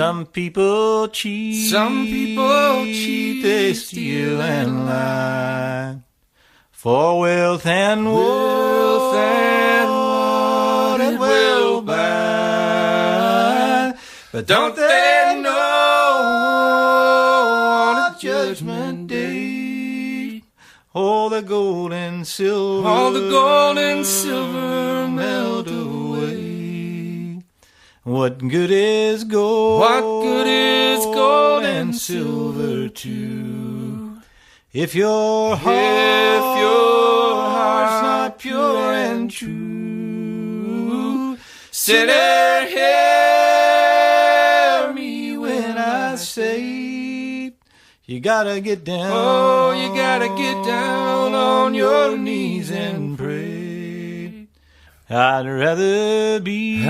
Some people cheat. They steal and lie. For wealth and what it will buy. But don't they know on a judgment day, all the gold and silver melt away. What good is gold? And silver too, if your heart's not pure and true? Sinner, hear me when I say, you gotta get down. Oh, you gotta get down on your knees and pray. I'd rather be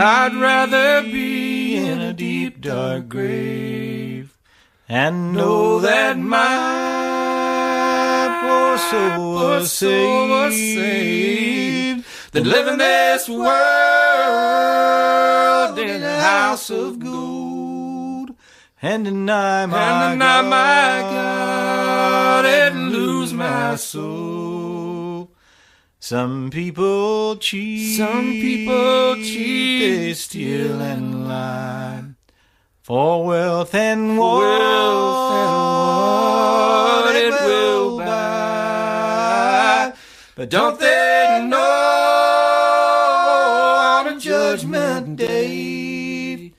in a deep dark grave and know that my poor soul was saved than live in this world in a house of gold and deny my God and lose my soul. Some people cheat, they steal and lie. For wealth and what it will buy. But don't they know on a judgment day,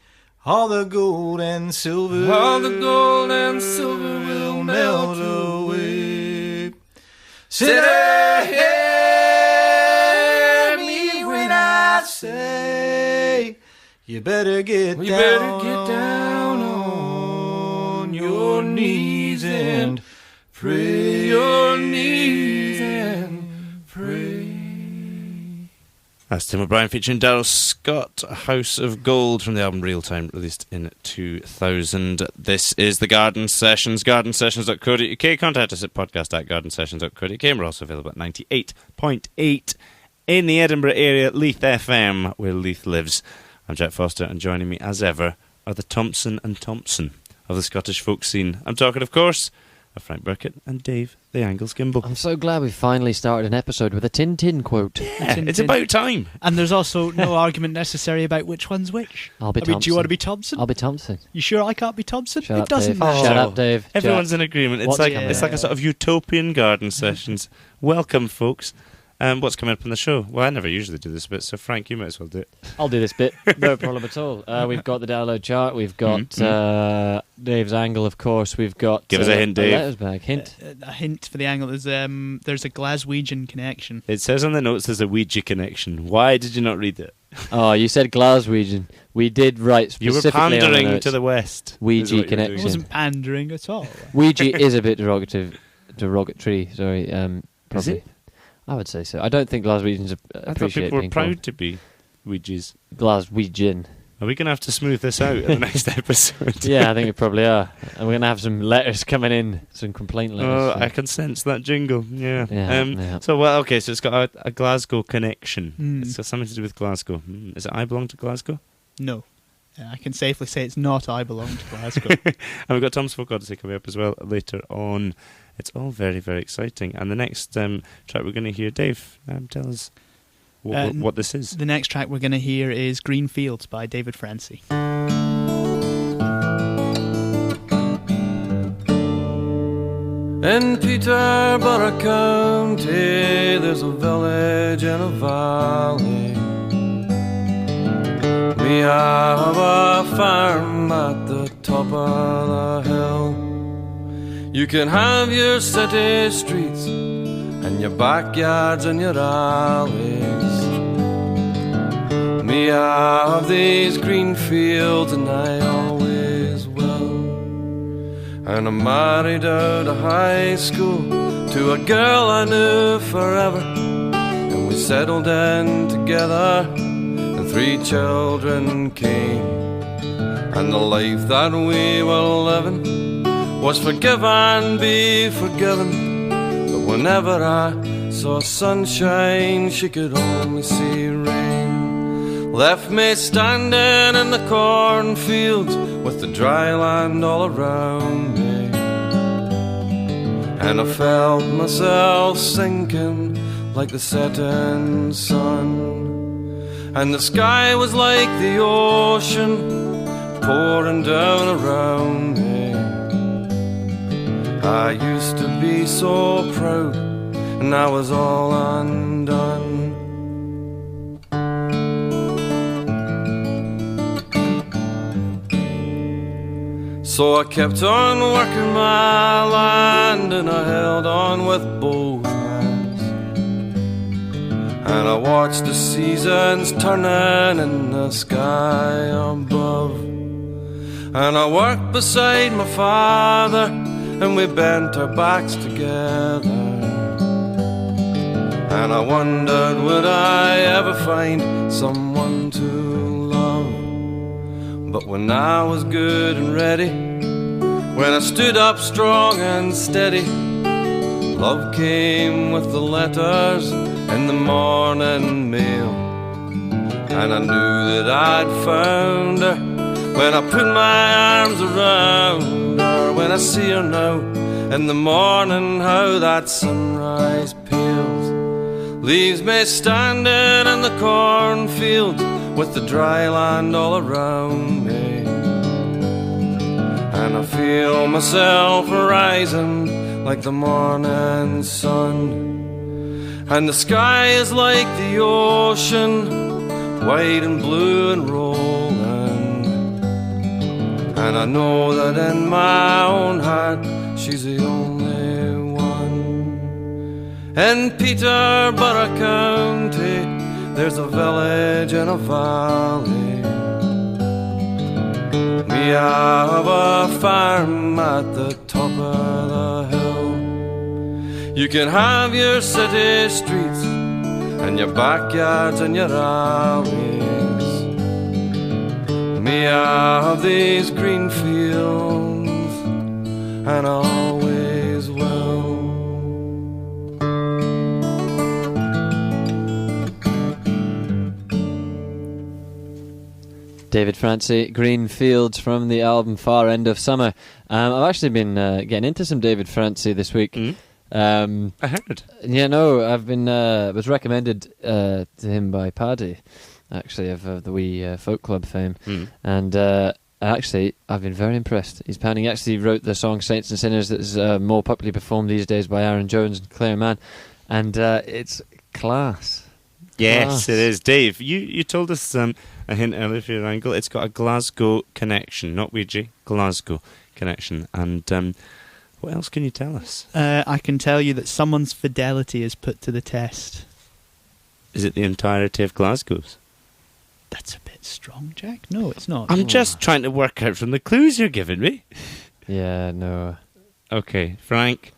all the gold and silver will melt away. Sinner, hear me when I say, you better get down on your knees and pray. That's Tim O'Brien featuring Darryl Scott, House of Gold, from the album Real Time, released in 2000. This is the Garden Sessions, gardensessions.co.uk. Contact us at podcast@gardensessions.co.uk. And we're also available at 98.8 in the Edinburgh area, Leith FM, where Leith lives. I'm Jack Foster, and joining me as ever are the Thompson and Thompson of the Scottish folk scene. I'm talking, of course, of Frank Burkitt and Dave the Angles Gimble. I'm so glad we finally started an episode with a Tintin quote. Yeah, it's about time. And there's also no argument necessary about which one's which. I'll be Thompson. Do you want to be Thompson? I'll be Thompson. You sure I can't be Thompson? Shut it up, doesn't Dave. matter. Shut up, Dave. Everyone's Jack. in agreement. It's like a sort of utopian Garden Sessions. Welcome, folks. What's coming up on the show? Well, I never usually do this bit, so Frank, you might as well do it. I'll do this bit. No problem at all. We've got the download chart. We've got Dave's angle, of course. We've got... Give us a hint, Dave. Letters bag. Hint. A hint for the angle is there's a Glaswegian connection. It says on the notes there's a Ouija connection. Why did you not read it? Oh, you said Glaswegian. We did write specifically. You were pandering to the West. Ouija connection. It wasn't pandering at all. Ouija is a bit derogatory. Sorry, probably. Is it? I would say so. I don't think Glaswegians appreciate I thought people were proud called to be Ouijas. Glaswegian. Are we going to have to smooth this out in the next episode? Yeah, I think we probably are. And we're going to have some letters coming in, some complaint letters. Oh, I can sense that jingle. Yeah. Yeah. So, okay, so it's got a Glasgow connection. It's got something to do with Glasgow. Is it I belong to Glasgow? No. I can safely say it's not I belong to Glasgow. And we've got Tom's Folk Odyssey coming up as well later on. It's all very, very exciting. And the next track we're going to hear, Dave, tell us what this is. The next track we're going to hear is Green Fields by David Francie. In Peterborough County, there's a village in a valley. We have a farm at the top of the hill. You can have your city streets and your backyards and your alleys. Me have these green fields and I always will. And I married out of high school to a girl I knew forever. And we settled in together and 3 children came. And the life that we were living was forgive and be forgiven. But whenever I saw sunshine, she could only see rain. left me standing in the cornfields with the dry land all around me. And I felt myself sinking like the setting sun, and the sky was like the ocean pouring down around me. I used to be so proud, and I was all undone. So I kept on working my land, and I held on with both hands, and I watched the seasons turning in the sky above. And I worked beside my father, and we bent our backs together. And I wondered, would I ever find someone to love? But when I was good and ready, when I stood up strong and steady, love came with the letters in the morning mail. And I knew that I'd found her when I put my arms around her. When I see her now in the morning, how that sunrise pales, leaves me standing in the cornfield with the dry land all around me. And I feel myself rising like the morning sun, and the sky is like the ocean, white and blue and rolling. And I know that in my own heart she's the only one. In Peterborough County there's a village in a valley. We have a farm at the top of the hill. You can have your city streets and your backyards and your alleys. Me have these green fields, and I always will. David Francie, Green Fields, from the album Far End of Summer. I've actually been getting into some David Francie this week. I heard. Yeah, no, I've been was recommended to him by Paddy, actually, of the wee folk club fame, and actually I've been very impressed. He actually wrote the song Saints and Sinners that is more popularly performed these days by Aaron Jones and Claire Mann, and it's class. Yes, Class. it is. Dave, you told us a hint earlier for your angle. It's got a Glasgow connection, not Ouija, Glasgow connection. And what else can you tell us? I can tell you that someone's fidelity is put to the test. Is it the entirety of Glasgow's? That's a bit strong, Jack. No, it's not. I'm just trying to work out from the clues you're giving me. Yeah, no. Okay, Frank.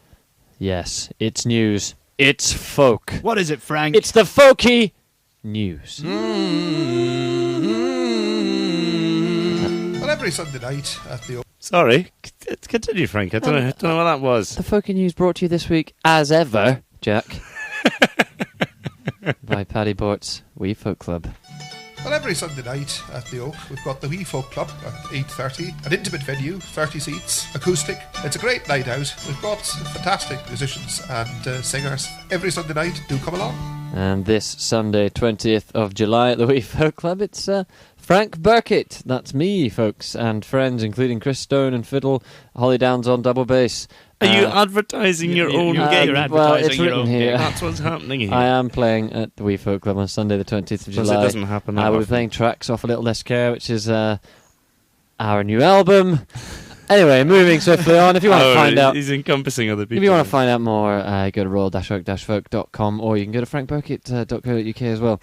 Yes, it's news. It's folk. What is it, Frank? It's the folky news. Well, every Sunday night at the... Sorry, continue, Frank. I don't know what that was. The folky news brought to you this week, as ever, Jack, by Paddy Bort's Wee Folk Club. Well, every Sunday night at the Oak, we've got the Wee Folk Club at 8:30. An intimate venue, 30 seats, acoustic. It's a great night out. We've got fantastic musicians and singers. Every Sunday night, do come along. And this Sunday, 20th of July at the Wee Folk Club, it's Frank Burkitt. That's me, folks, and friends, including Chris Stone and fiddle, Holly Downs on double bass. Are you advertising your own gig? Well, it's written here. That's what's happening here. I am playing at the Wee Folk Club on Sunday the 20th of July. It doesn't happen that I will be playing tracks off A Little Less Care, which is our new album. Anyway, moving swiftly on. If you want to find out... He's encompassing other people. If you want to find out more, go to royal-folk.com, or you can go to frankburkitt.co.uk as well.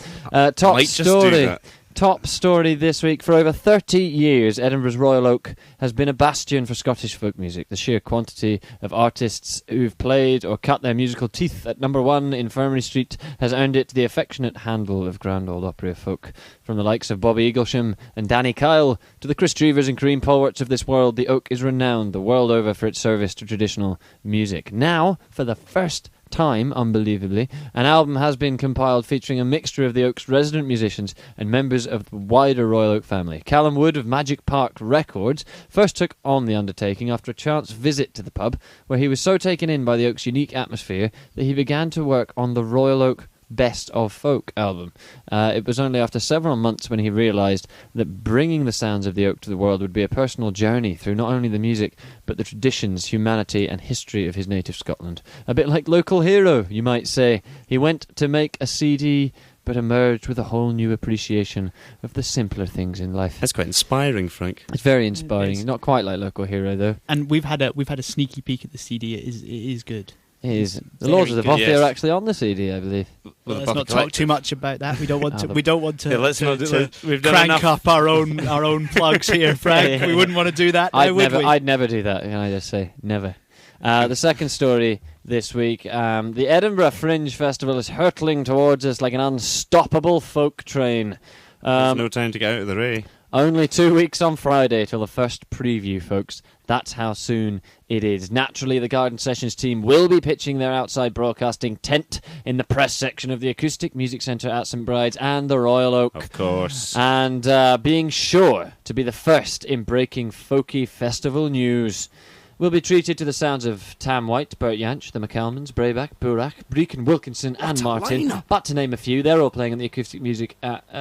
Top story this week. For over 30 years, Edinburgh's Royal Oak has been a bastion for Scottish folk music. The sheer quantity of artists who've played or cut their musical teeth at number 1 Infirmary Street has earned it the affectionate handle of Grand Old Opry folk. From the likes of Bobby Eaglesham and Danny Kyle to the Chris Dreevers and Kareem Polwarts of this world, the Oak is renowned the world over for its service to traditional music. Now, for the first time, unbelievably. An album has been compiled featuring a mixture of the Oak's resident musicians and members of the wider Royal Oak family. Callum Wood of Magic Park Records first took on the undertaking after a chance visit to the pub, where he was so taken in by the Oak's unique atmosphere that he began to work on the Royal Oak Best of Folk album. It was only after several months when he realised that bringing the sounds of the Oak to the world would be a personal journey through not only the music, but the traditions, humanity and history of his native Scotland. A bit like Local Hero, you might say. He went to make a CD, but emerged with a whole new appreciation of the simpler things in life. That's quite inspiring, Frank. It's very inspiring. Not quite like Local Hero, though. And we've had a sneaky peek at the CD. It is good. It is. The Lords of the good, Bothy yes. are actually on the CD, I believe. Let's not talk too much about that. We don't want to. We don't want to. Yeah, let's not do that. We've done crank enough. up our own plugs here, Frank. We wouldn't want to do that. I'd never do that. Can I just say never? The second story this week: the Edinburgh Fringe Festival is hurtling towards us like an unstoppable folk train. There's no time to get out of the ray. Only 2 weeks on Friday till the first preview, folks. That's how soon it is. Naturally, the Garden Sessions team will be pitching their outside broadcasting tent in the press section of the Acoustic Music Centre at St Bride's and the Royal Oak. Of course. And being sure to be the first in breaking folky festival news. We'll be treated to the sounds of Tam White, Bert Jansch, the McCalmans, Brayback, Burak, Breakin, Wilkinson and Martin. But to name a few, they're all playing in the Acoustic Music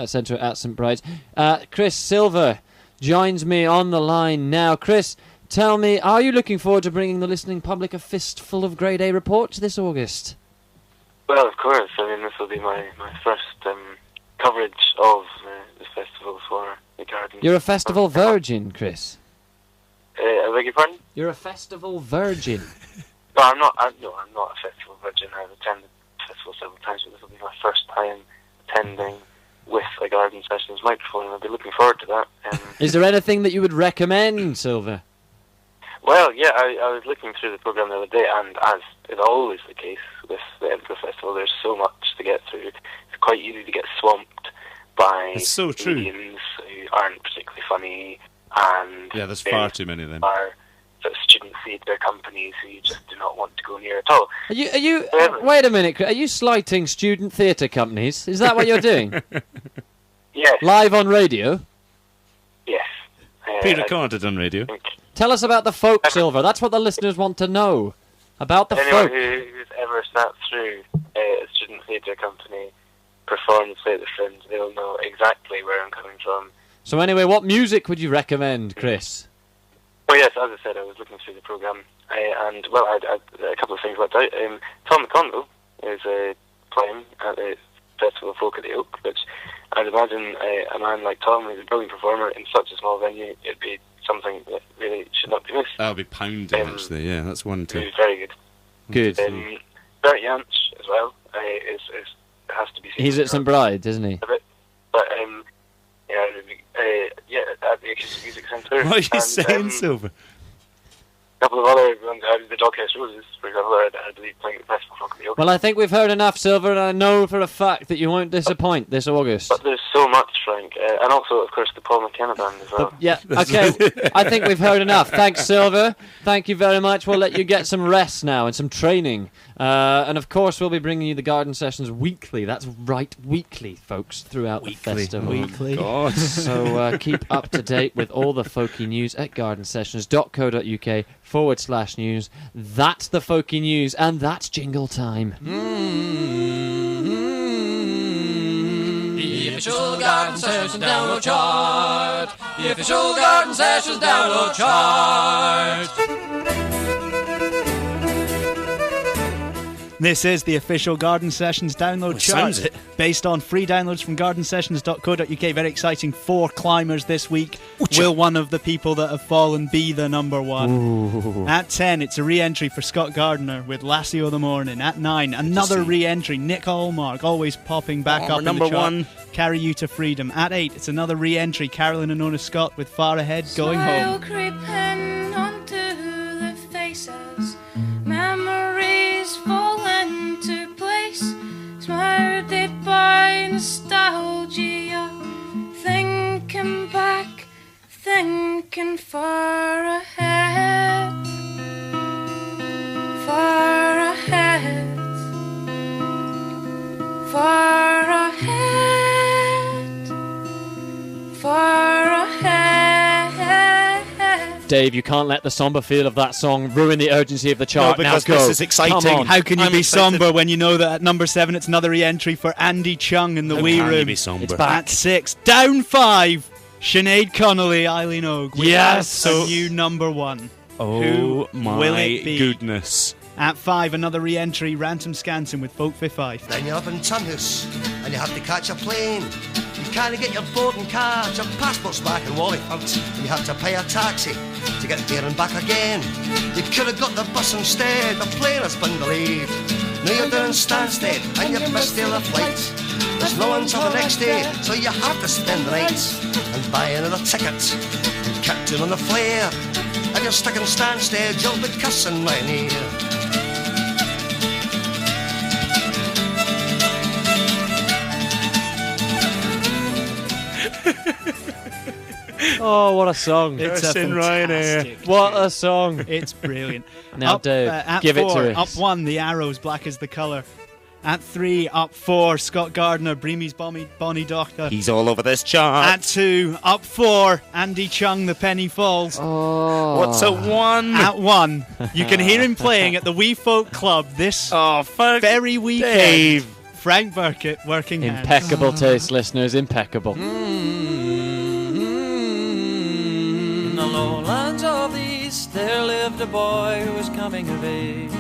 Centre at St Bride's. Chris Silver joins me on the line now. Chris, tell me, are you looking forward to bringing the listening public a fistful of Grade A reports this August? Well, of course. I mean, this will be my first coverage of the festival for the Garden. You're a festival virgin, Chris. I beg your pardon? You're a festival virgin. No, I'm not. I'm not a festival virgin. I've attended the festival several times, but this will be my first time attending with a Garden Sessions microphone, and I'll be looking forward to that. Is there anything that you would recommend, Silver? Well, yeah, I was looking through the programme the other day, and as is always the case with the Edinburgh Festival, there's so much to get through. It's quite easy to get swamped by It's so true. comedians who aren't particularly funny, and Yeah, there's far too many of them. are sort of student theatre companies who you just do not want to go near at all. Are you? Wait a minute. Are you slighting student theatre companies? Is that what you're doing? Yes, Live on radio? yes. Peter I commented on radio. think Tell us about the folk, Silver. That's what the listeners want to know. About the anyone folk. who's ever sat through a student theatre company perform Play at the Fringe, they'll know exactly where I'm coming from. So anyway, what music would you recommend, Chris? Well, yes, as I said, I was looking through the programme, and, well, I a couple of things left out. Tom McConnell is playing at the Festival of Folk at the Oak, which I'd imagine a man like Tom, who's a brilliant performer in such a small venue, it'd be something that really should not be missed. That'll be pounding, actually. Yeah, that's one too. He's very good. Good. Bert Jansch as well has to be seen. He's at St Bride's, isn't he? A bit, but yeah, at the Acoustic Music Centre. What are you and, saying, Silver? A couple of other, the Doghouse Roses, for example, I believe playing at the Festival of Folk at the Oak. Well, I think we've heard enough, Silver, and I know for a fact that you won't disappoint this August. But there's so much, Frank, and also, of course, the Paul McKenna band as well. Yeah, okay. I think we've heard enough. Thanks, Silver. Thank you very much. We'll let you get some rest now and some training. And, of course, we'll be bringing you the Garden Sessions weekly. That's right, weekly, folks, throughout the festival. Weekly. God. So keep up to date with all the folky news at gardensessions.co.uk/news. That's the folky news, and that's jingle time. The official Garden Sessions download chart. The official Garden Sessions download chart. This is the official Garden Sessions download chart. sounds it. Based on free downloads from gardensessions.co.uk. Very exciting 4 climbers this week. Will one of the people that have fallen be the number one? Ooh. At 10, it's a re-entry for Scott Gardner with Lassie o' the Morning. At 9, another re-entry. Nick Hallmark, always popping back up in number the chart. one. Carry You to Freedom. At 8, it's another re-entry. Carolyn and Nona Scott with Far Ahead, Going Smile Home. creeping onto the faces, memories fall into place, smiled by nostalgia, thinking back, thinking far ahead, far ahead. far ahead. Dave, you can't let the somber feel of that song ruin the urgency of the chart. No, because now go. this is exciting. Come on. How can you I'm be excited. somber when you know that at number 7 it's another re-entry for Andy Chung in the How Wee can you Room? be somber? It's back. At 6, down 5, Sinead Connolly, Eileen Og. with Yes. a new number 1. Oh Who my will it be? goodness. At 5, another re-entry, Ransom Scanson with Folk 55. Then you're up in Tunhouse and you have to catch a plane. You can't get your boarding cards, your passport's back in Wallyford, and you have to pay a taxi to get there and back again. You could have got the bus instead, the plane has been delayed. Now you're down in Stansted and you've missed the other flight. There's no one till the next day, so you have to spend the night and buy another ticket and captain on the flare. And you're stuck in Stansted, you'll be cussing right near. Oh, what a song. It's a Kirsten Ryanair. fantastic What tune. a song. It's brilliant. Now, Up, Dave, at give 4, it to us. Up 1, The Arrows, Black is the Colour. At 3, up 4, Scott Gardner, Breamy's Bonnie Doctor. He's all over this chart. At 2, up 4, Andy Chung, The Penny Falls. Oh. What's at 1? At 1, you can hear him playing at the Wee Folk Club this Oh, fuck very weekend. Dave. Frank Burkitt, Working Hands. Impeccable taste, listeners. Impeccable. In the lowlands of the east there lived a boy who was coming of age.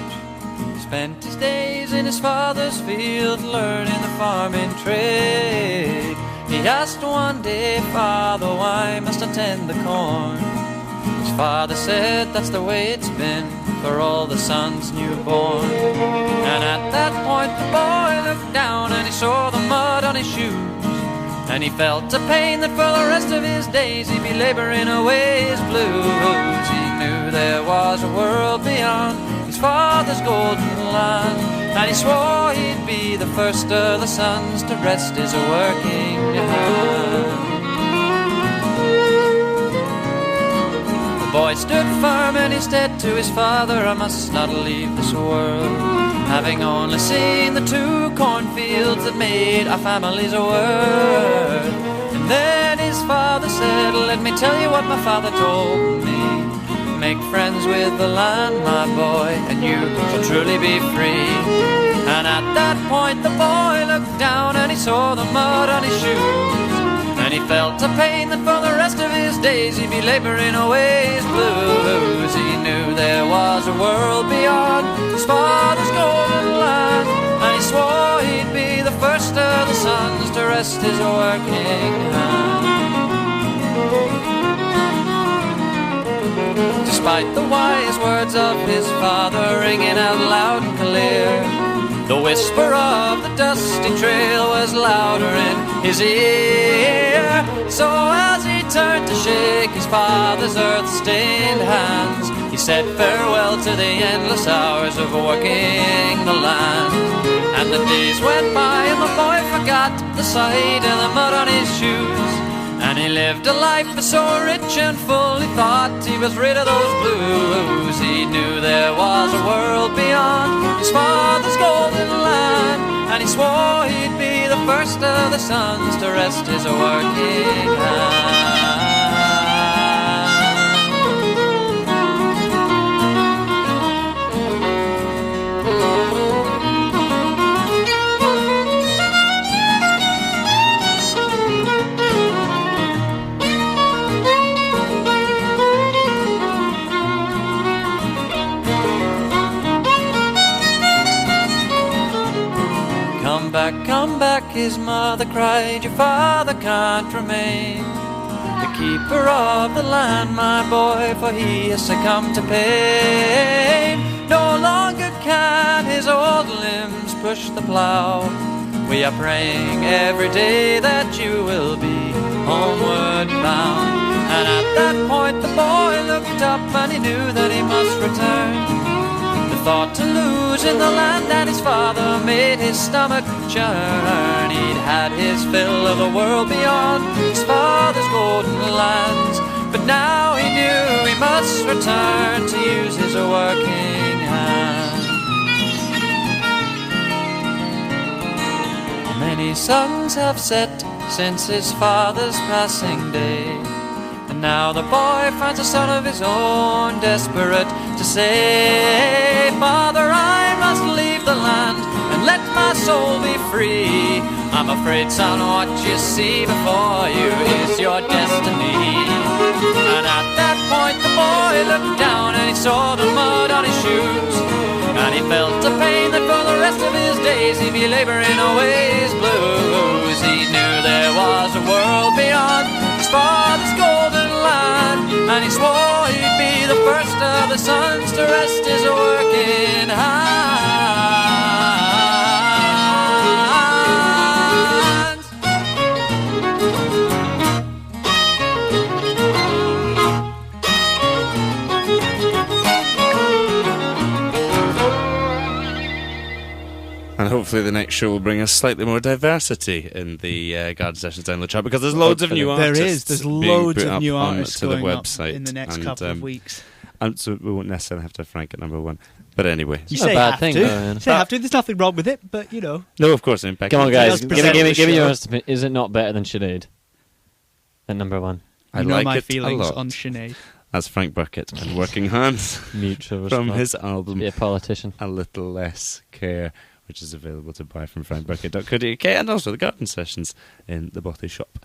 He spent his days in his father's field learning the farming trade. He asked one day, "Father, why must I tend the corn?" His father said, "That's the way it's been for all the sons newborn." And at that point the boy looked down and he saw the mud on his shoes. And he felt a pain that for the rest of his days he'd be labouring away his blues. He knew there was a world beyond his father's golden land, and he swore he'd be the first of the sons to rest his working hand. The boy stood firm and he said to his father, "I must not leave this world, having only seen the 2 cornfields that made our family's worth." And then his father said, "Let me tell you what my father told me. Make friends with the land, my boy, and you shall truly be free." And at that point the boy looked down and he saw the mud on his shoes. And he felt a pain that for the rest of his days he'd be labouring away his blues. He knew there was a world beyond his father's golden land, and he swore he'd be the first of the sons to rest his working hand. Despite the wise words of his father ringing out loud and clear, the whisper of the dusty trail was louder in his ear. So as he turned to shake his father's earth-stained hands, he said farewell to the endless hours of working the land. And the days went by and the boy forgot the sight of the mud on his shoes. And he lived a life so rich and full, he thought he was rid of those blues. He knew there was a world beyond his father's golden land, and he swore he'd be the first of the sons to rest his working hand. Come back, his mother cried, "Your father can't remain the keeper of the land, my boy, for he has succumbed to pain. No longer can his old limbs push the plough. We are praying every day that you will be homeward bound." And at that point the boy looked up and he knew that he must return. Thought to lose in the land that his father made his stomach churn. He'd had his fill of the world beyond his father's golden lands, but now he knew he must return to use his working hand. Many suns have set since his father's passing day. And now the boy finds a son of his own, desperate to say, Father, I must leave the land and let my soul be free. I'm afraid, son, what you see before you is your destiny. And at that point the boy looked down and he saw the mud on his shoes, and he felt a pain that for the rest of his days he'd be labouring away his blues. He knew there was a world beyond his father's golden land, and he swore he'd be the first of the sons to rest his working hands. And hopefully the next show will bring us slightly more diversity in the Garden Sessions download chart, because there's loads of new artists. There's being loads put of new up artists onto going the up website in the next couple of weeks. And so we won't necessarily have to have Frank at number one. But anyway. You say have to. Say have to. There's nothing wrong with it, but you know. No, of course, Impact. Come on, guys. Give me your estimate. Is it not better than Sinead? At number one. I know like my it feelings a lot. on Sinead. That's Frank Burkitt and Working Hands Mutual from response. his album Be a politician. A Little Less Care, which is available to buy from frankburkitt.co.uk, and also the Garden Sessions in the Bothy shop.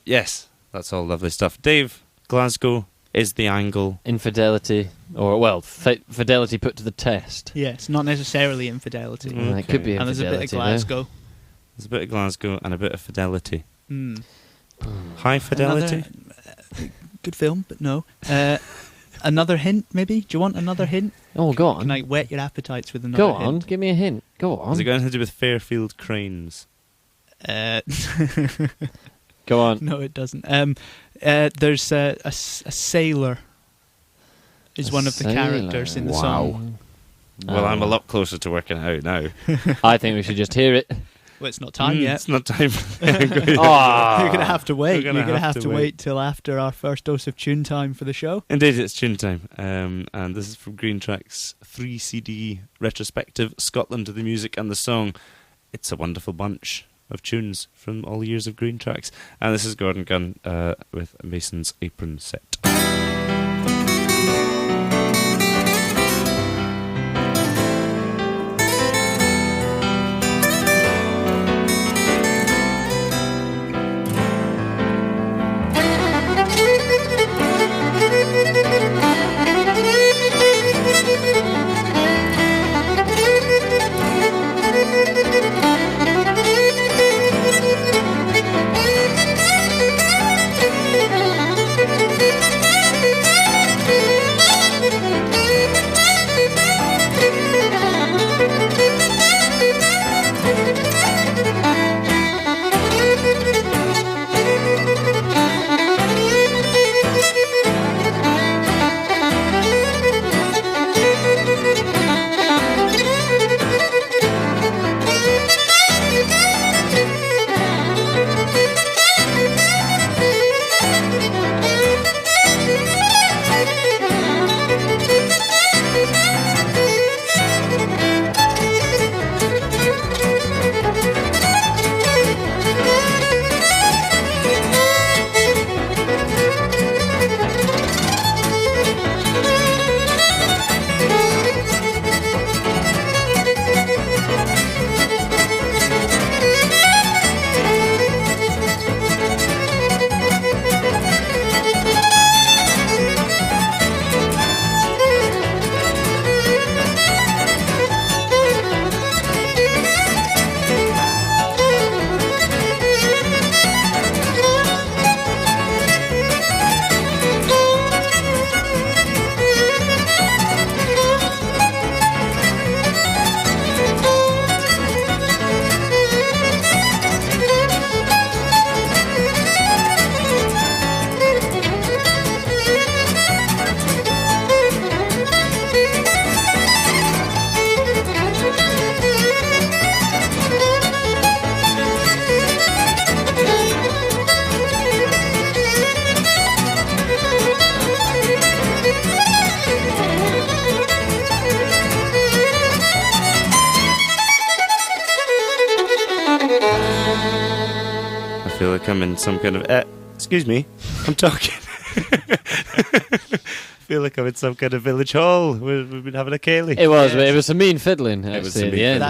Yes, that's all lovely stuff. Dave, Glasgow is the angle. Infidelity, or well, fidelity put to the test. Yeah, it's not necessarily infidelity. It could be infidelity. And there's a bit of Glasgow. There's a bit of Glasgow and a bit of fidelity. Mm. High fidelity? Good film, but no. Another hint, maybe? Do you want another hint? Oh, go on. Can I whet your appetites with another hint? Go on, give me a hint. Go on. Is it going to do with Fairfield Cranes? Go on. No, it doesn't. There's a sailor is one of the characters in the song. Well, I'm a lot closer to working it out now. I think we should just hear it. Well, it's not time yet. It's not time. You're going to have to wait. You're going to have to wait wait till after our first dose of tune time for the show. Indeed, it's tune time. And this is from Green Track's 3 CD retrospective, Scotland to the Music and the Song. It's a wonderful bunch of tunes from all the years of Green Tracks. And this is Gordon Gunn with Mason's Apron Set. in some kind of... excuse me, I'm talking. I feel like I'm in some kind of village hall. We've been having a ceilidh. It was some mean fiddling, actually, It was some at the mean end.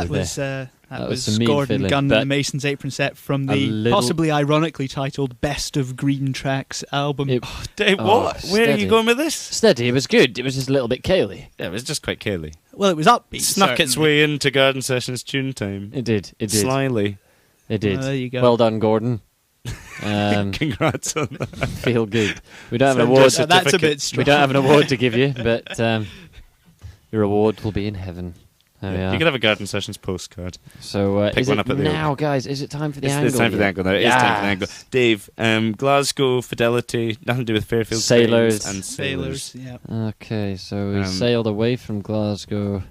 That was some mean Gordon fiddling, Gunn and but the Mason's Apron set from the possibly ironically titled Best of Green Tracks album. Dave, what? Where are you going with this? Steady, it was good. It was just a little bit ceilidh. Yeah, it was just quite ceilidh. Well, it was upbeat. Snuck its way into Garden Sessions tune time. It did. Slyly. It did. There you go. Well done, Gordon. Congrats on that. Feel good. We don't have an award. That's a bit strong. We don't have an award to give you, but your award will be in heaven. There we are. You could have a Garden Sessions postcard. So pick one up at the now, guys? Is it time for the angle? It's time for the angle now. It is time for the angle. Dave, Glasgow, Fidelity, nothing to do with Fairfield Sailors. Trains and Sailors. Yeah. Okay, so we sailed away from Glasgow.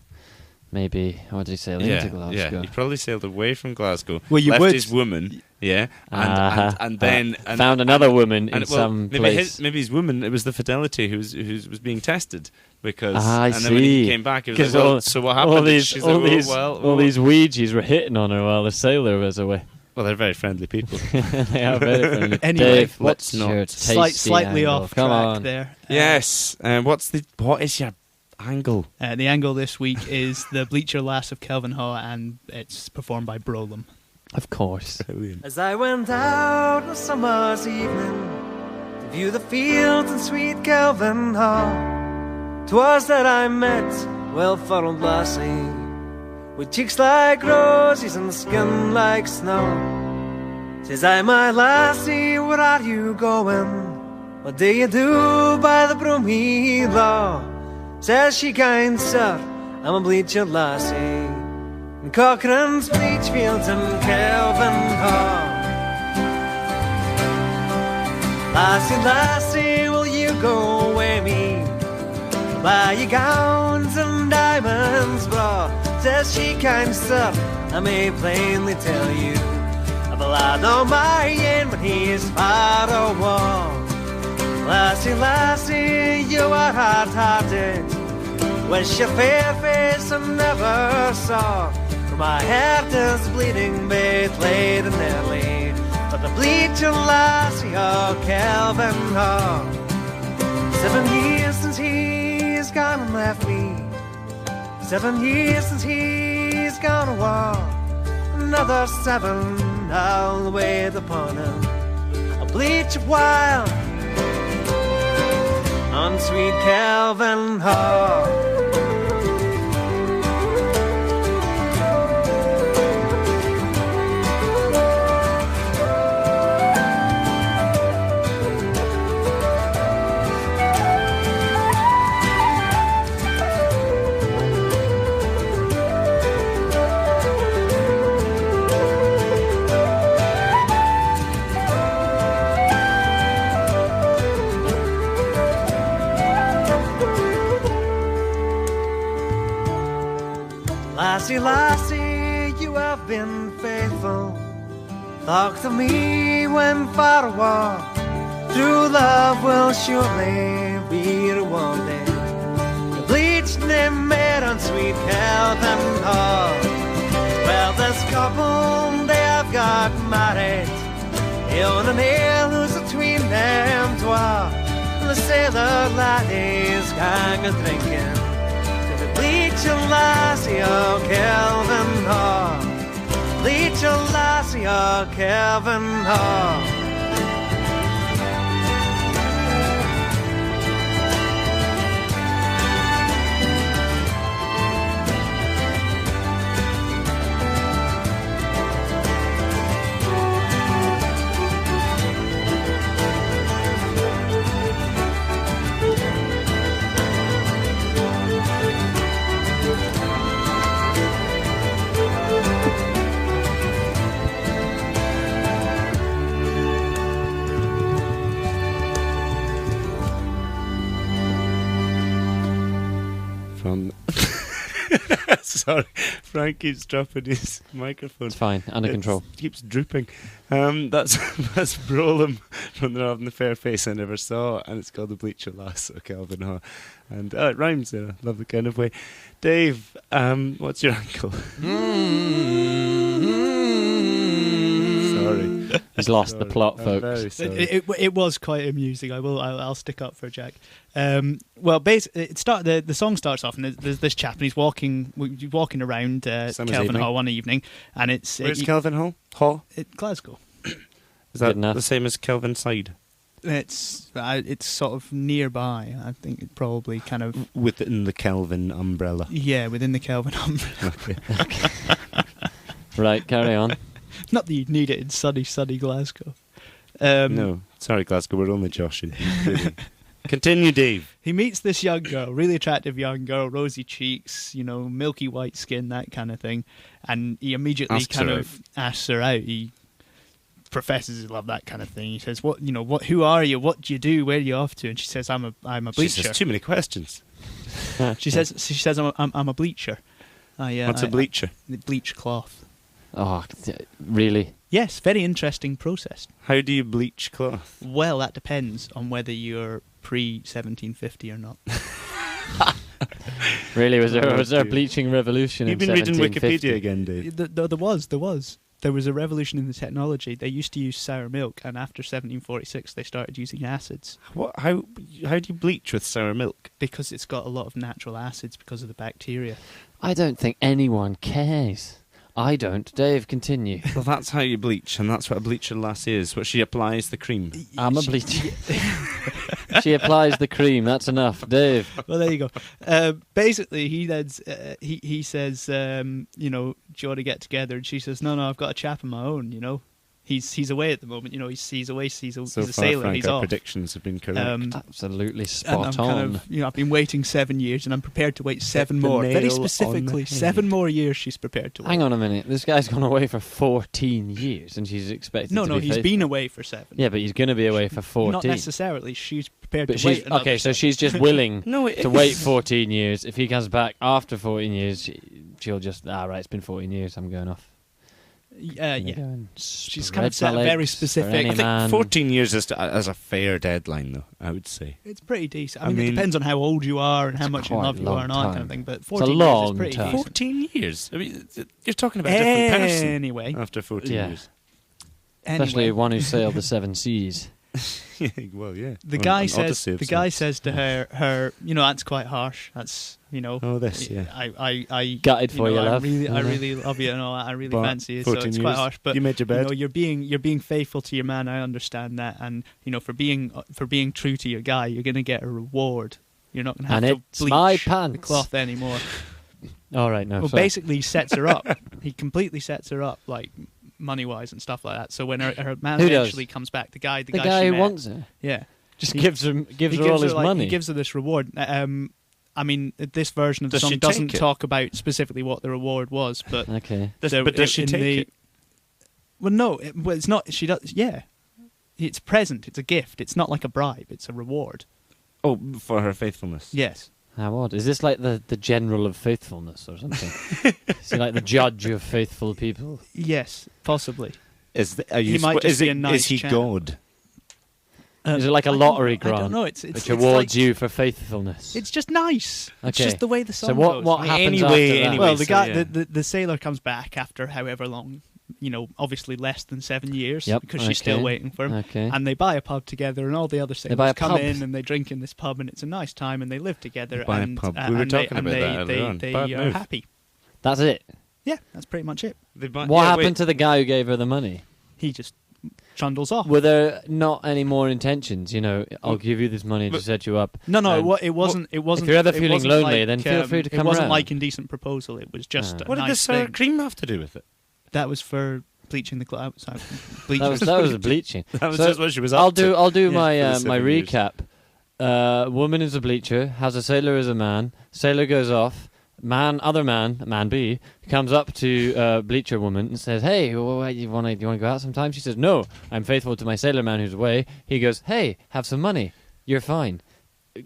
Maybe. Or did he sail into Glasgow? Yeah, he probably sailed away from Glasgow. Well, you left would. his woman. Yeah, and then found another woman in some place. Maybe his woman. It was the Fidelity who was being tested because. I and see. then when he came back, he was like, well, so what happened? All these Ouija's were hitting on her while the sailor was away. Well, they're very friendly people. They are very friendly. Anyway, Dave, what's your slightly angle? off Come track on. there? Yes. What is your angle? The angle this week is the Bleacher Lass of Kelvin Haw, and it's performed by Brolem. Of course. As I went out on a summer's evening to view the fields in sweet Kelvin Haw, 'twas that I met well-furrowed lassie with cheeks like roses and skin like snow. Says I, my lassie, where are you going? What do you do by the Bromhead Law? Says she, kind sir, I'm a bleacher lassie in Cochrane's bleach fields in Kelvin Haw. Lassie, lassie, will you go away me? Buy your gowns and diamonds bra. Says she, kind sir, I may plainly tell you of a lad on my end, but he is far away. Lassie, lassie, you are hard-hearted. Wish your fair face I never saw. For my heart is bleeding both late and early. But the bleacher lassie of Kelvin Haw. 7 years since he's gone and left me. 7 years since he's gone away. Another 7 I'll wait upon him. A bleach of wild on sweet Kelvin Haw. Lassie, lassie, you have been faithful. Thought of me when far away. True love will surely be rewarded. The bleached name made on sweet Kelvin Haw. Well, this couple, they have got married. On an ale who's between them twa. The sailor laddie's gang a drinking. Bleacher lassie of Kelvin Haw. Bleacher lassie of Kelvin Haw. Sorry, Frank keeps dropping his microphone. It's fine, under control. It keeps drooping. That's Brolem from the Having the Fair Face I Never Saw, and it's called The Bleacher Lass of Kelvin Haw. And it rhymes in a lovely kind of way. Dave, what's your ankle? Sorry. He's lost the plot, I'm folks. very sorry. It was quite amusing. I'll stick up for Jack. Well, the song starts off, and there's this chap, and he's walking around Kelvin Hall one evening, and it's Where's Kelvin Hall? Glasgow. Is that the same as Kelvin Side? It's sort of nearby. I think it probably kind of within the Kelvin umbrella. Yeah, within the Kelvin umbrella. Okay. Right, carry on. Not that you'd need it in sunny Glasgow. No, sorry, Glasgow. We're only joshing. Really. Continue, Dave. He meets this young girl, really attractive young girl, rosy cheeks, milky white skin, that kind of thing, and he immediately asks her out. He professes his love, that kind of thing. He says, who are you? What do you do? Where are you off to? And she says, I'm a bleacher. She says too many questions. She says I'm a bleacher. What's a bleacher? Bleach cloth. Oh, really? Yes, very interesting process. How do you bleach cloth? Well, that depends on whether you're pre-1750 or not. Really? Was there a bleaching revolution You've in been reading 1750? Wikipedia again, Dave. There was. There was a revolution in the technology. They used to use sour milk, and after 1746, they started using acids. What? How do you bleach with sour milk? Because it's got a lot of natural acids because of the bacteria. I don't think anyone cares. I don't. Dave, continue. Well, that's how you bleach, and that's what a bleacher lassie is. What she applies the cream. I'm a bleacher. She applies the cream. That's enough, Dave. Well, there you go. Basically, he says, do you want to get together? And she says, no, I've got a chap of my own. He's away at the moment. He's away. He's a sailor. Frank, he's our off. predictions have been correct. Absolutely spot on. I've been waiting 7 years, and I'm prepared to wait 7 more. Very specifically, 7 more years. She's prepared to wait. Hang on a minute. This guy's gone away for 14 years, and she's expected. No, to be he's faithful. been away for 7. Yeah, but he's going to be away for 14. Not necessarily. She's prepared But to wait. Okay, so she's just willing to wait 14 years. If he comes back after 14 years, she'll just right. It's been 14 years. I'm going off. Yeah. She's kind of set a very specific. I think 14 years is a fair deadline, though, I would say. It's pretty decent. I mean, it depends on how old you are and how much in love you are and all that kind of thing. But 14 years is pretty decent. 14 years? I mean, you're talking about a different person anyway. After 14 years. Especially one who sailed the 7 seas. Well, yeah. The guy says to her, that's quite harsh. That's, Oh, this, yeah. I gutted for you, love. I really love you and all that. I really fancy you. So it's quite harsh. But you made your bed. You're being faithful to your man. I understand that. And for being true to your guy, you're going to get a reward. You're not going to have to bleach my pants. the cloth anymore. All right, no. Well, basically, he sets her up. He completely sets her up, like money-wise and stuff like that. So when her man eventually comes back, the guy who wants her, just gives her all his money. He gives her this reward. I mean, this version of the song doesn't talk about specifically what the reward was, but okay. But does she take it? Well, no, it's not. She does. Yeah, it's a present. It's a gift. It's not like a bribe. It's a reward. Oh, for her faithfulness. Yes. How odd. Is this like the general of faithfulness or something? Is he like the judge of faithful people? Yes, possibly. Is he God? Is it like a lottery grant? I don't know. It's which awards you for faithfulness. It's just nice. Okay. It's just the way the song goes. goes. What happens after that? Well, the guy, the sailor comes back after however long. Obviously less than 7 years because she's still waiting for him. Okay. And they buy a pub together, and all the other sailors come in and they drink in this pub, and it's a nice time, and they live together. We were talking about that earlier on. They are happy. That's it? Yeah, that's pretty much it. What happened to the guy who gave her the money? He just trundles off. Were there not any more intentions? I'll give you this money to set you up. No, it wasn't. It wasn't. If you're ever feeling lonely, then feel free to come around. It wasn't like Indecent Proposal. It was just a what did nice the sour thing. cream have to do with it? That was for bleaching the cloth. That was a bleaching. That was just what she was up to. I'll do my recap. Woman is a bleacher, has a sailor as a man. Sailor goes off. Man B, comes up to bleacher woman and says, "Hey, you want to go out sometime?" She says, "No, I'm faithful to my sailor man who's away." He goes, "Hey, have some money. You're fine."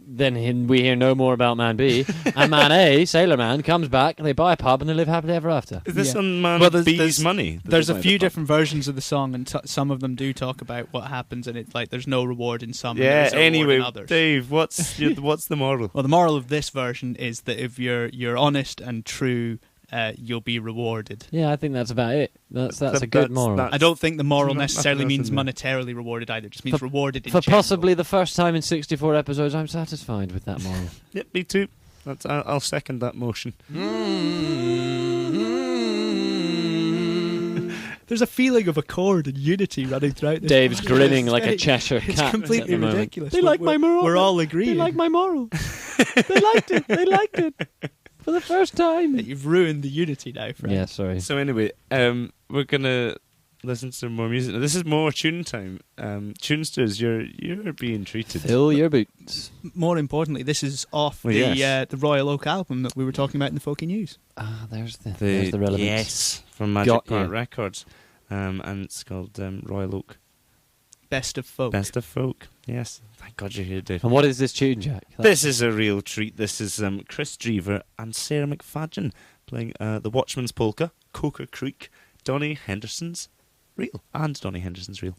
Then we hear no more about man B. And man A, sailor man, comes back, and they buy a pub, and they live happily ever after. Is this on man B's money? There's a few different versions of the song, and some of them do talk about what happens, and it's like there's no reward in some. Yeah. And there's Anyway, in others. Dave, what's the moral? Well, the moral of this version is that if you're honest and true you'll be rewarded. Yeah, I think that's about it. That's a good moral. I don't think the moral necessarily nothing means else in there. monetarily rewarded either. It just means rewarded in For general. possibly the first time in 64 episodes, I'm satisfied with that moral. Yep, me too. I'll second that motion. There's a feeling of accord and unity running throughout this. Dave's podcast. grinning It's like a very- Cheshire cat. It's completely at the moment. ridiculous. They like my moral. We're all agreeing. They like my moral. They liked it. They liked it. For the first time. You've ruined the unity now, Fred. Yeah, sorry. So anyway, we're gonna listen to some more music. Now, this is more tune time. Tunesters, you're being treated. Fill your boots. More importantly, this is off the Royal Oak album that we were talking about in the Folky News. Ah, there's the relevance. Yes, from Magic Got Part you. Records. And it's called Royal Oak. Best of Folk. Best of Folk, yes. Thank God you're here, Dave. And what is this tune, Jack? This is a real treat. This is Chris Drever and Sarah McFadden playing The Watchman's Polka, Coker Creek, Donny Henderson's Reel, and Donny Henderson's Reel.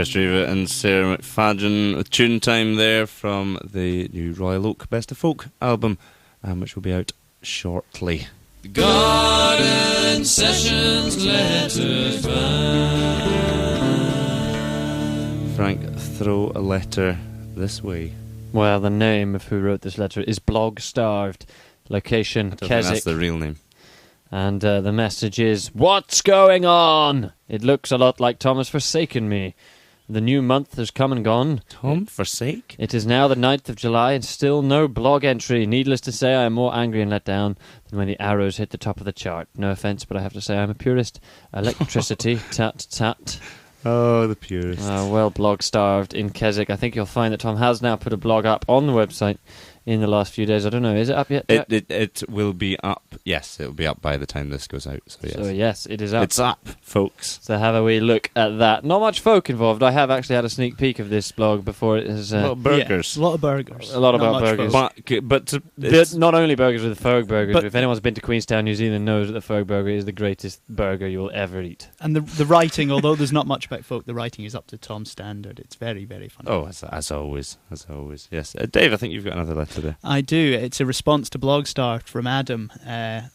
Streva and Sarah McFadden with tune time there from the new Royal Oak Best of Folk album, which will be out shortly. Garden Sessions Letters Band. Frank, throw a letter this way. Well, the name of who wrote this letter is Blog Starved. Location, I don't think that's Keswick. the real name. And the message is, what's going on? It looks a lot like Tom has forsaken me. The new month has come and gone. Tom, forsake? It is now the 9th of July and still no blog entry. Needless to say, I am more angry and let down than when the arrows hit the top of the chart. No offence, but I have to say I'm a purist. Electricity, tat, tat. Oh, the purist. Well, blog starved in Keswick. I think you'll find that Tom has now put a blog up on the website in the last few days. I don't know, is it up yet? It will be up. Yes, it will be up by the time this goes out. So yes, it is up. It's up, folks. So have a wee look at that. Not much folk involved. I have actually had a sneak peek of this blog before it has... a lot of burgers. Yeah, a lot of burgers. A lot Not about much burgers. folk. But Not only burgers with Ferg burgers, But- but if anyone's been to Queenstown, New Zealand, knows that the Ferg burger is the greatest burger you'll ever eat. And the writing, although there's not much about folk, the writing is up to Tom's standard. It's very, very funny. oh, as always. Yes. Dave, I think you've got another letter there. I do. It's a response to Blogstar from Adam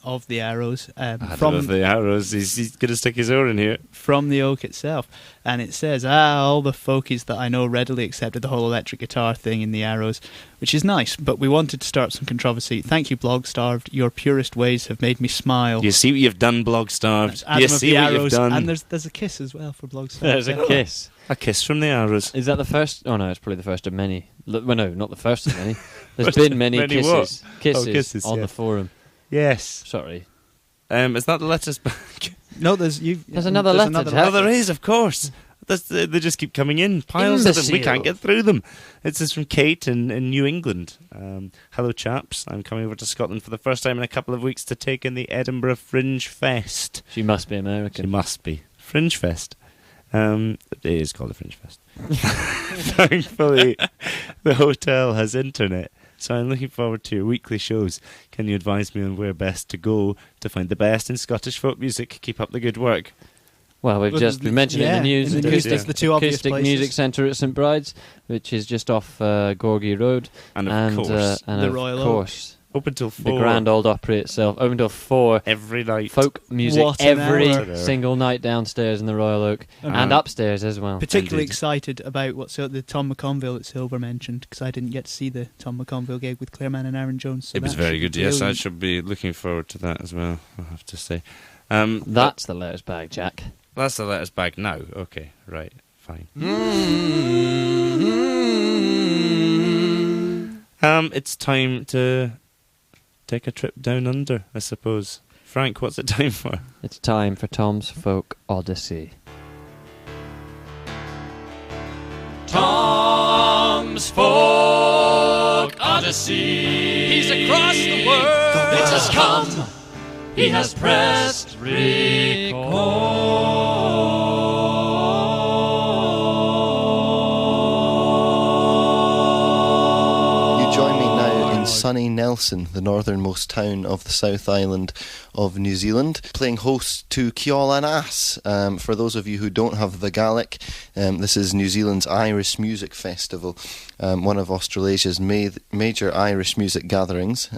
of the Arrows. From the arrows, he's going to stick his oar in here. From the Oak itself. And it says, all the folkies that I know readily accepted the whole electric guitar thing in the Arrows, which is nice, but we wanted to start some controversy. Thank you, Blogstarved. Your purest ways have made me smile. You see what you've done, Blogstarved. Adam You of see the what Arrows, you've done. and there's a kiss as well for Blogstarved. There's a kiss. A kiss from the arrows. Is that the first? Oh no, it's probably the first of many. Well, no, not the first of many. There's First been of many many kisses. what? Kisses, Kisses, on yeah. the forum. Yes. Sorry. Is that the letters back? No, there's another letter, Jack. Oh, there is, of course. They just keep coming in. Piles of them. We can't get through them. This is from Kate in New England. Hello, chaps. I'm coming over to Scotland for the first time in a couple of weeks to take in the Edinburgh Fringe Fest. She must be American. She must be. Fringe Fest. It is called a Fringe Fest. Thankfully, the hotel has internet, so I'm looking forward to your weekly shows. Can you advise me on where best to go to find the best in Scottish folk music? Keep up the good work. Well, we mentioned it in the news. in the news, there's the two obvious Acoustic places. Music Centre at St Bride's, which is just off Gorgie Road. And of course, and the of Royal Oak. course, open till 4. the Grand Old Opry itself, open till 4. Every night. Folk music What an every hour. single night downstairs in the Royal Oak and upstairs as well. Particularly Indeed. excited about the Tom McConville that Silver mentioned, because I didn't get to see the Tom McConville gig with Claire Mann and Aaron Jones. So It was that very should good, yes. I really- should be looking forward to that as well, I have to say. That's the letters bag, Jack. That's the letters bag now. Okay, right, fine. It's time to take a trip down under, I suppose. Frank, what's it time for? It's time for Tom's Folk Odyssey. Tom's Folk Odyssey. He's across the world. It has come. He has pressed You join me now in sunny Nelson, the northernmost town of the South Island of New Zealand, playing host to Ceol an Ass. For those of you who don't have the Gaelic, this is New Zealand's Irish Music Festival, one of Australasia's major Irish music gatherings.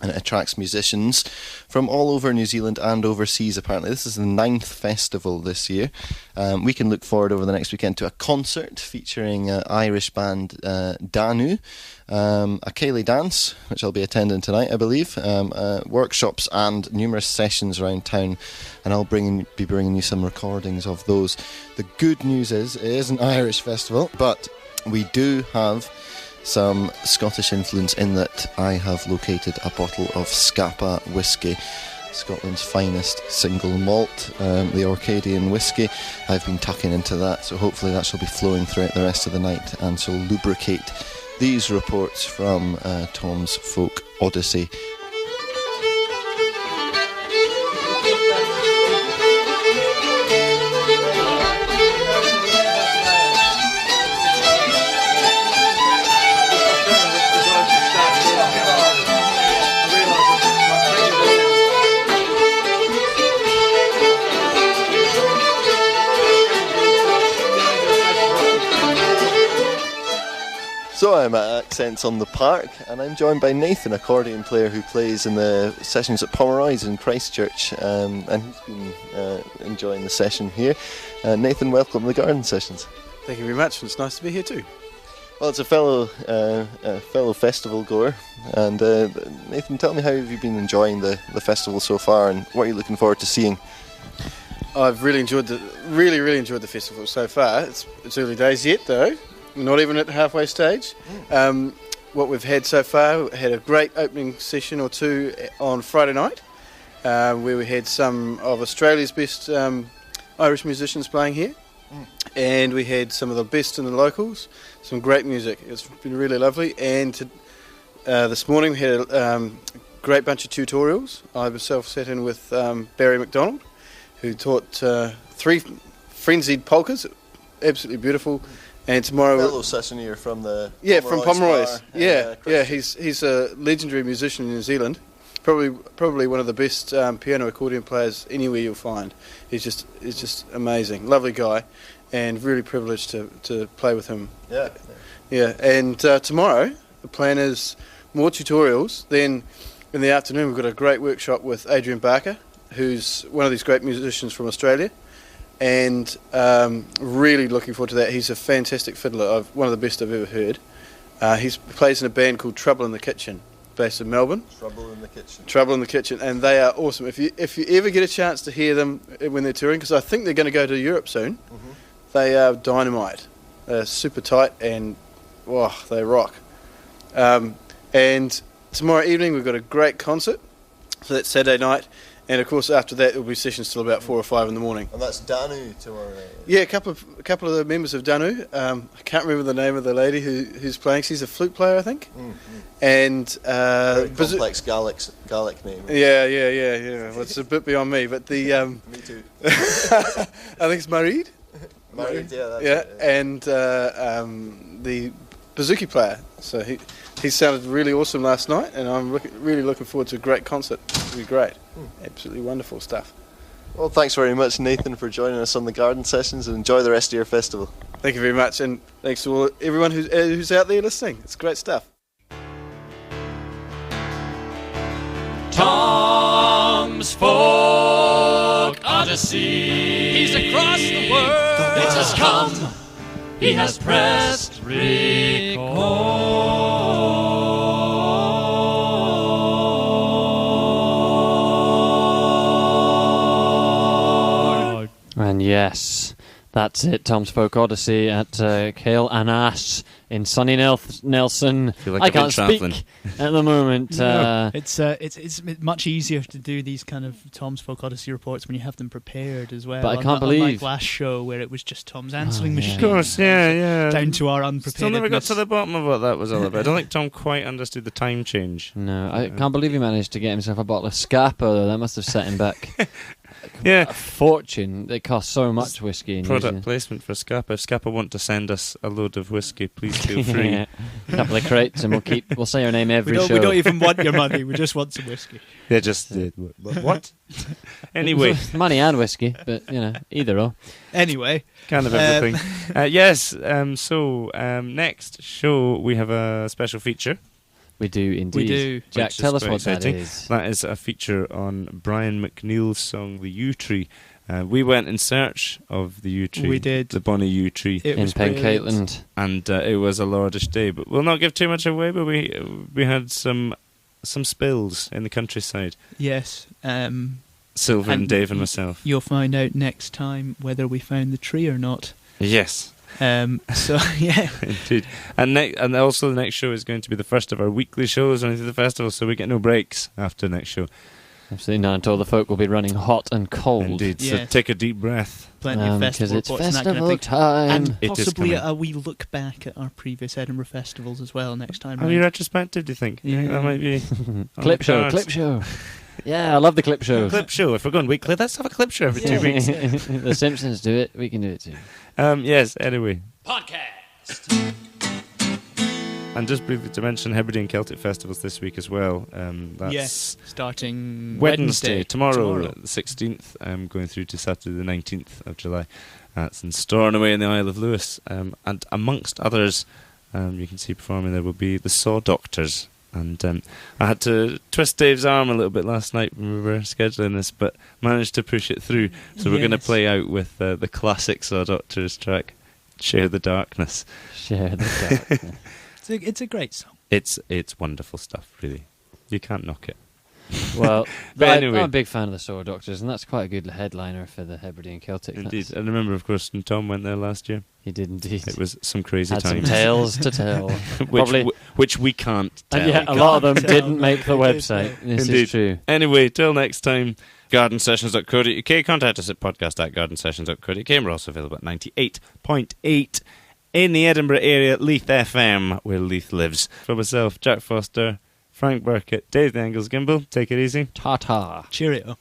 And it attracts musicians from all over New Zealand and overseas, apparently. This is the 9th festival this year. We can look forward over the next weekend to a concert featuring Irish band Danu, a Ceilidh dance, which I'll be attending tonight, I believe, workshops and numerous sessions around town, and I'll be bringing you some recordings of those. The good news is, it is an Irish festival, but we do have some Scottish influence in that I have located a bottle of Scapa whiskey, Scotland's finest single malt, the Orcadian whiskey. I've been tucking into that, so hopefully that shall be flowing throughout the rest of the night and shall lubricate these reports from Tom's Folk Odyssey. tomorrow I'm at Accents on the Park, and I'm joined by Nathan, accordion player who plays in the sessions at Pomeroy's in Christchurch, and he's been enjoying the session here. Nathan, welcome to the Garden Sessions. Thank you very much. It's nice to be here too. Well, it's a fellow festival goer, and Nathan, tell me, how have you been enjoying the festival so far, and what are you looking forward to seeing? I've really enjoyed the festival so far. It's early days yet, though. We're not even at the halfway stage. What we've had so far, we had a great opening session or two on Friday night, where we had some of Australia's best Irish musicians playing here, and we had some of the best in the locals, some great music. It's been really lovely. And this morning we had a great bunch of tutorials. I myself sat in with Barry McDonald, who taught 3 frenzied polkas, absolutely beautiful. And tomorrow, fellow sessioneer from the from Pomeroy's. He's a legendary musician in New Zealand, probably one of the best piano accordion players anywhere you'll find. He's just amazing, lovely guy, and really privileged to play with him. And tomorrow the plan is more tutorials. Then in the afternoon we've got a great workshop with Adrian Barker, who's one of these great musicians from Australia, and really looking forward to that. He's a fantastic fiddler, one of the best I've ever heard. He plays in a band called Trouble in the Kitchen, based in Melbourne. Trouble in the Kitchen, and they are awesome. If you ever get a chance to hear them when they're touring, because I think they're going to go to Europe soon, they are dynamite. They're super tight, and they rock. And tomorrow evening we've got a great concert, so that's Saturday night. And of course, after that, there will be sessions till about 4 or 5 in the morning. And that's Danu tomorrow night. Yeah, a couple of the members of Danu. I can't remember the name of the lady who's playing. She's a flute player, I think. And very complex Gaelic name. Yeah. Well, it's a bit beyond me, but the me too. I think it's Marid. Marid, yeah. That's yeah, it, and the bouzouki player. So he sounded really awesome last night, and I'm really looking forward to a great concert. It'll be great. Absolutely wonderful stuff. Well, thanks very much, Nathan, for joining us on the Garden Sessions, and enjoy the rest of your festival. Thank you very much, and thanks to everyone who's out there listening. It's great stuff. Tom's Folk Odyssey. He's across the world. It has come. He has pressed record. And yes, that's it. Tom's Folk Odyssey at Cale and Ash in sunny Nelson. I can't speak at the moment. It's much easier to do these kind of Tom's Folk Odyssey reports when you have them prepared as well. But I can't believe unlike last show where it was just Tom's answering machine. Of course, yeah. Down to our unprepared. Still never got to the bottom of what that was all about. I don't think Tom quite understood the time change. No, I can't believe he managed to get himself a bottle of Scapa, though. That must have set him back. Yeah, a fortune. They cost so much whiskey. Product placement for Scapa. If Scapa want to send us a load of whiskey, please feel free. A couple of crates, and we'll say your name every show. We don't even want your money. We just want some whiskey. Yeah, just what? Anyway, money and whiskey, but either or. Anyway, kind of everything. Yes. So next show we have a special feature. We do indeed. We do. Jack, tell us what that is. That is a feature on Brian McNeil's song "The Yew Tree." We went in search of the yew tree. We did. The bonny yew tree in Pencaitland, and it was a lordish day. But we'll not give too much away. But we had some spills in the countryside. Yes. Silver and Dave and myself. You'll find out next time whether we found the tree or not. Yes. So yeah, indeed, and also the next show is going to be the first of our weekly shows on the festival, so we get no breaks after the next show. Absolutely not until the folk will be running hot and cold. Indeed, yes. So take a deep breath. Plenty of festival it's reports festival and that kind of time, and possibly a wee look back at our previous Edinburgh festivals as well next time. Are you retrospective? Do you think? Yeah, that might be clip show. Yeah, I love the clip show. Clip show. If we're going weekly, let's have a clip show every 2 weeks. The Simpsons do it. We can do it too. Yes. Anyway. Podcast. And just briefly to mention Hebridean Celtic Festivals this week as well. That's starting Wednesday. Tomorrow, the 16th, going through to Saturday the 19th of July. That's in Stornoway in the Isle of Lewis. And amongst others, you can see performing there will be the Saw Doctors. And I had to twist Dave's arm a little bit last night when we were scheduling this, but managed to push it through. So we're going to play out with the classic Saw Doctors track, Share the Darkness. Share the Darkness. It's a great song. It's wonderful stuff, really. You can't knock it. Well, but anyway. I'm a big fan of the Saw Doctors, and that's quite a good headliner for the Hebridean Celtic. Indeed. I remember, of course, when Tom went there last year. He did indeed. It was some crazy Had times. some tales to tell. which we can't tell. And yeah, a lot of them didn't make the website. This Indeed. is true. Anyway, till next time, gardensessions.co.uk. Contact us at podcast@gardensessions.co.uk. We're also available at 98.8 in the Edinburgh area, Leith FM, where Leith lives. For myself, Jack Foster, Frank Burkitt, Dave the Angles Gimble, take it easy. Ta-ta. Cheerio.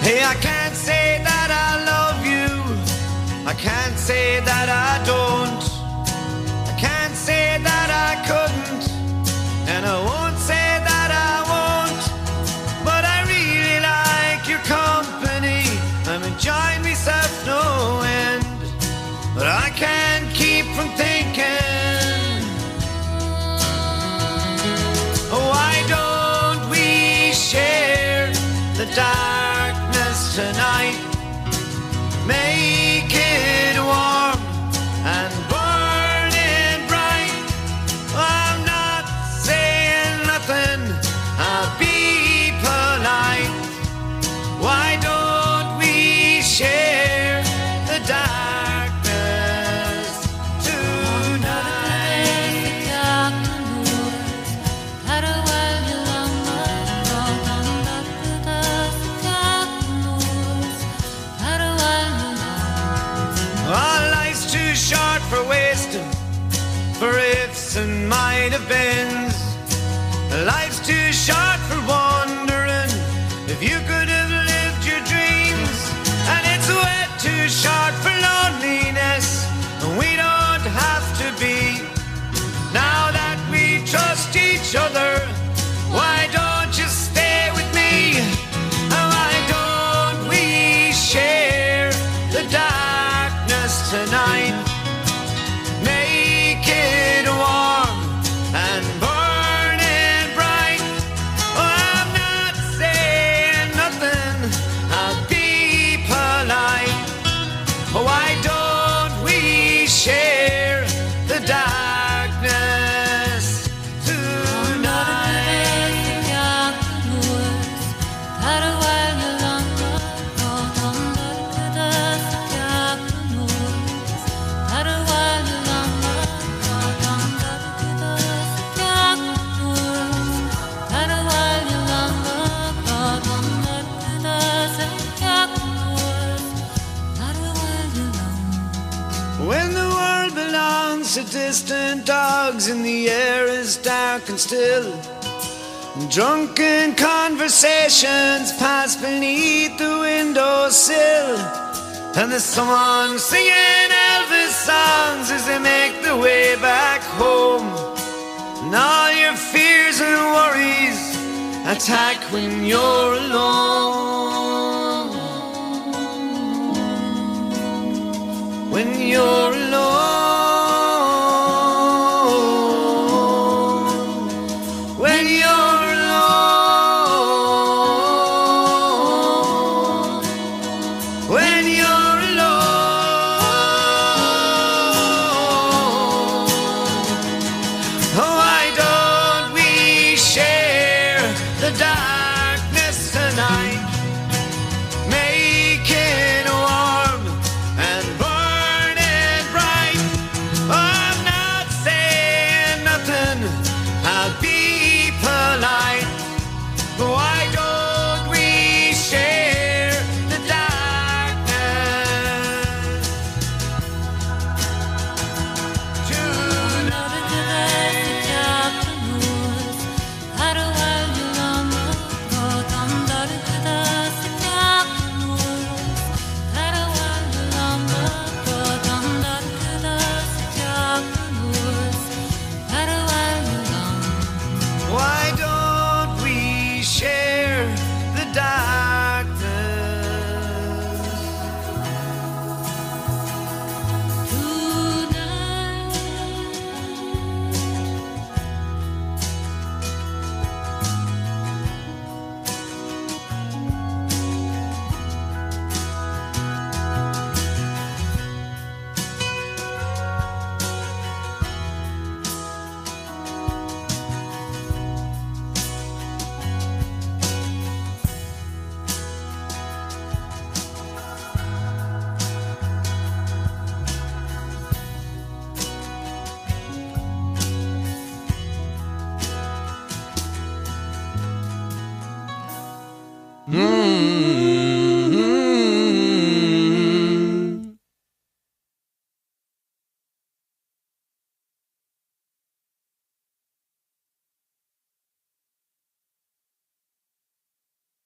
Hey, I can't say that I love you. I can't say that I don't. I can't say that I couldn't. And I won't say that I won't. But I really like your company. I'm enjoying myself no end. But I can't keep from thinking, why don't we share the darkness tonight? Make it warm and burning bright. I'm not saying nothing, I'll be polite. Why don't we share the darkness tonight? Our life's too short for wasting, for ifs and might have beens. Life's too short for wondering if you could have lived your dreams. And it's way too short for loneliness, and we don't have to be. Now that we trust each other, why don't you stay with me? And why don't we share the darkness tonight? Make it warm and burning bright. Oh, I'm not saying nothing, I'll be polite. Why don't we share the darkness tonight? When the world belongs to distant dogs and the air is dark and still, drunken conversations pass beneath the windowsill, and there's someone singing Elvis songs as they make their way back home. And all your fears and worries attack when you're alone. When you're alone. When you're alone. When you're alone. Why don't we share the darkness tonight? Make it warm and burning Mm.